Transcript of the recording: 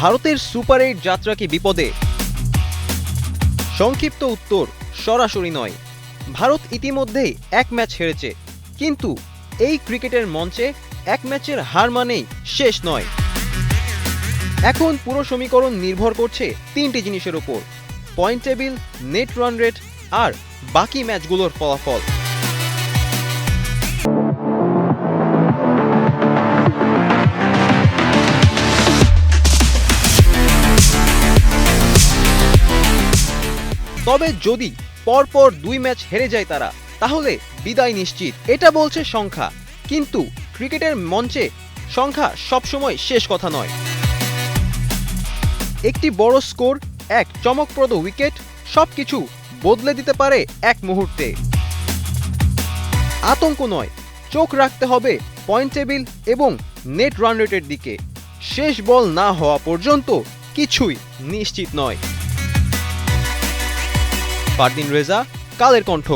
ভারতের সুপার 8 যাত্রা কি বিপদে? সংক্ষিপ্ত উত্তর সরাসরি নয়। ভারত ইতিমধ্যেই এক ম্যাচ হেরেছে, কিন্তু এই ক্রিকেটের মঞ্চে এক ম্যাচের হার মানেই শেষ নয়। এখন পুরো সমীকরণ নির্ভর করছে তিনটি জিনিসের উপর: point table, net run rate আর বাকি ম্যাচগুলোর ফলাফল। তবে যদি পরপর 2 ম্যাচ হেরে যায় তারা, তাহলে বিদায় নিশ্চিত, এটা বলছে সংখ্যা। কিন্তু ক্রিকেটের মঞ্চে সংখ্যা সবসময় শেষ কথা নয়। একটি বড় স্কোর, এক চমকপ্রদ উইকেট সবকিছু বদলে দিতে পারে এক মুহূর্তে। আতঙ্ক নয়, চোখ রাখতে হবে পয়েন্ট টেবিল এবং নেট রান রেটের দিকে। শেষ বল না হওয়া পর্যন্ত কিছুই নিশ্চিত নয়। ফারদিন রেজা, কালের কণ্ঠ।